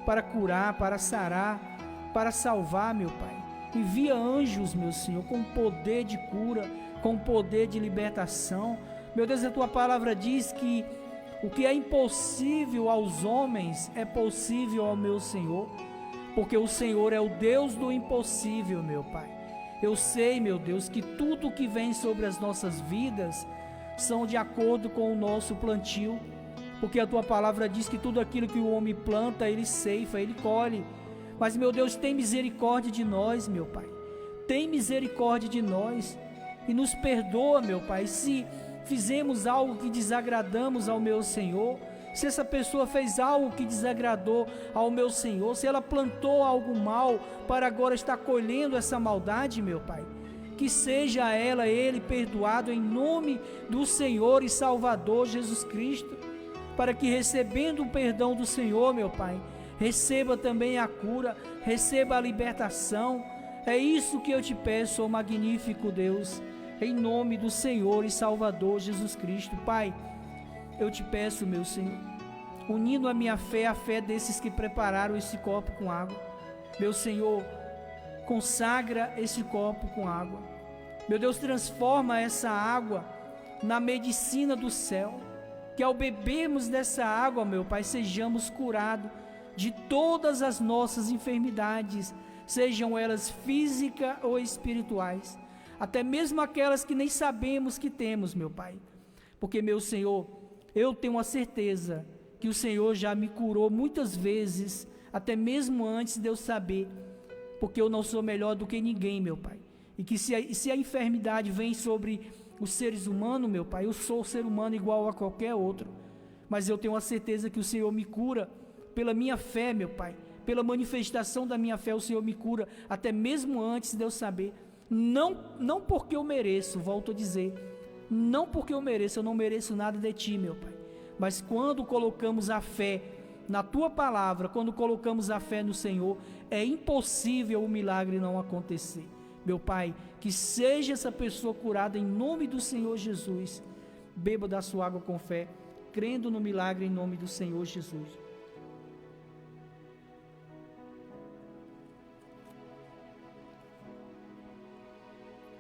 para curar, para sarar, para salvar, meu Pai. Envia anjos, meu Senhor, com poder de cura, com poder de libertação. Meu Deus, a tua palavra diz que o que é impossível aos homens é possível ao meu Senhor, porque o Senhor é o Deus do impossível, meu Pai. Eu sei, meu Deus, que tudo que vem sobre as nossas vidas são de acordo com o nosso plantio, porque a tua palavra diz que tudo aquilo que o homem planta, ele ceifa, ele colhe. Mas, meu Deus, tem misericórdia de nós, meu Pai. Tem misericórdia de nós e nos perdoa, meu Pai, se fizemos algo que desagradamos ao meu Senhor, se essa pessoa fez algo que desagradou ao meu Senhor, se ela plantou algo mal para agora estar colhendo essa maldade, meu Pai, que seja ela, ele perdoado em nome do Senhor e Salvador Jesus Cristo, para que recebendo o perdão do Senhor, meu Pai, receba também a cura, receba a libertação. É isso que eu te peço, ó magnífico Deus, em nome do Senhor e Salvador Jesus Cristo. Pai, eu te peço, meu Senhor, unindo a minha fé à fé desses que prepararam esse copo com água, meu Senhor, consagra esse copo com água. Meu Deus, transforma essa água na medicina do céu, que ao bebermos dessa água, meu Pai, sejamos curados de todas as nossas enfermidades, sejam elas físicas ou espirituais, até mesmo aquelas que nem sabemos que temos, meu Pai, porque, meu Senhor, eu tenho a certeza que o Senhor já me curou muitas vezes, até mesmo antes de eu saber, porque eu não sou melhor do que ninguém, meu Pai, e que se a enfermidade vem sobre os seres humanos, meu Pai, eu sou ser humano igual a qualquer outro, mas eu tenho a certeza que o Senhor me cura pela minha fé, meu Pai, pela manifestação da minha fé, o Senhor me cura, até mesmo antes de eu saber, não porque eu mereço, volto a dizer, não porque eu não mereço nada de Ti, meu Pai, mas quando colocamos a fé na Tua palavra, quando colocamos a fé no Senhor, é impossível o milagre não acontecer, meu Pai, que seja essa pessoa curada em nome do Senhor Jesus, beba da sua água com fé, crendo no milagre em nome do Senhor Jesus.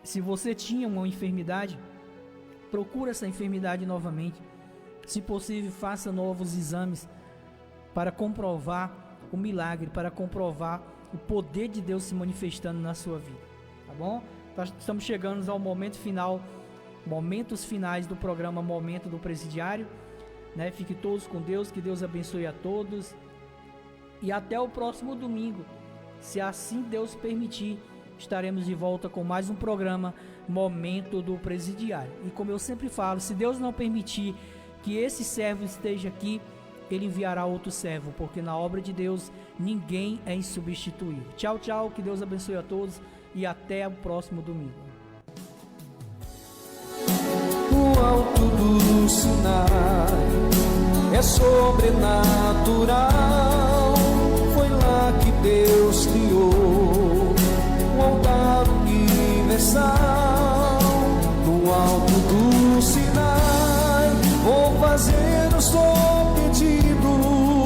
Se você tinha uma enfermidade, procura essa enfermidade novamente. Se possível, faça novos exames para comprovar o milagre, para comprovar o poder de Deus se manifestando na sua vida, tá bom? Nós estamos chegando ao momento final, momentos finais do programa Momento do Presidiário, né? Fiquem todos com Deus, que Deus abençoe a todos e até o próximo domingo, se assim Deus permitir. Estaremos de volta com mais um programa Momento do Presidiário. E como eu sempre falo, se Deus não permitir que esse servo esteja aqui, Ele enviará outro servo, porque na obra de Deus ninguém é insubstituível. Tchau, tchau, que Deus abençoe a todos e até o próximo domingo. O alto do do Sinai é sobrenatural. Foi lá que Deus criou um altar universal. No alto do Sinai vou fazer o seu pedido.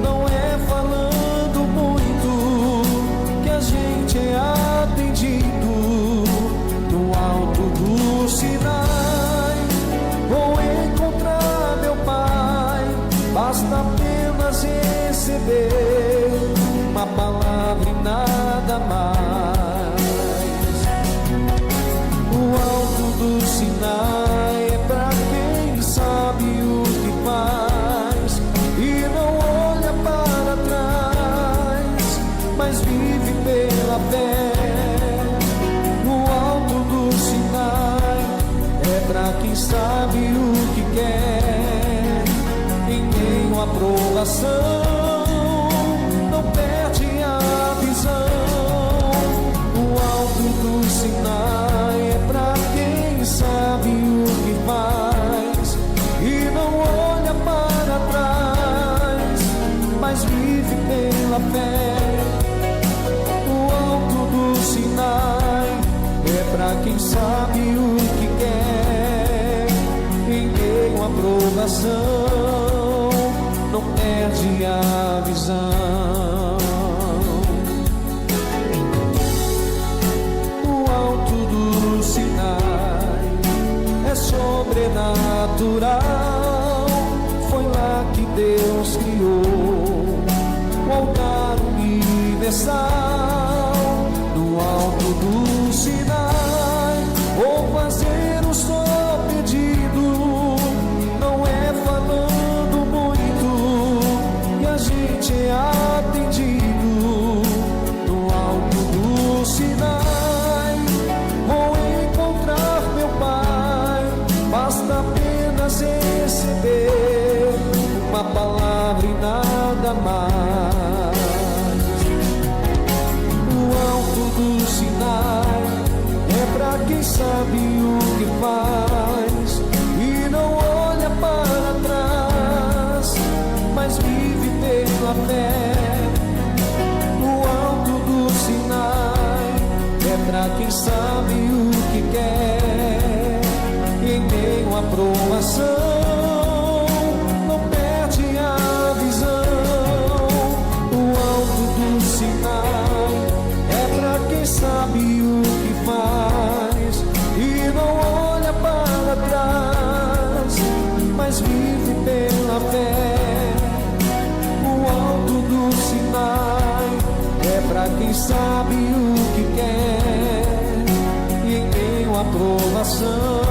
Não é falando muito que a gente é atendido. No alto do Sinai vou encontrar meu Pai. Basta apenas receber uma palavra e nada mais. O alto do Sinai é pra quem sabe o que faz e não olha para trás, mas vive pela fé. No alto do Sinai é pra quem sabe o que quer. Em meio à provação não perde a visão. O alto do Sinai é pra quem sabe o que faz e não olha para trás, mas vive pela fé. O alto do Sinai é pra quem sabe o que quer. Em meio à provação não perde a visão. O alto do Sinai é sobrenatural. Foi lá que Deus criou o altar universal. No alto do Sinai vou fazer o seu pedido. Não é falando muito e a gente é atendido. No alto do Sinai vou encontrar meu Pai. Basta apenas receber uma palavra e nada mais. O alto do Sinai é pra quem sabe o que faz e não olha para trás, mas vive pela fé. O alto do Sinai é pra quem sabe o que quer. Em meio à provação não perde a visão. O alto do Sinai é pra quem sabe o que faz e não olha para trás, mas vive pela fé. O alto do Sinai é pra quem sabe o que quer. E em meio à provação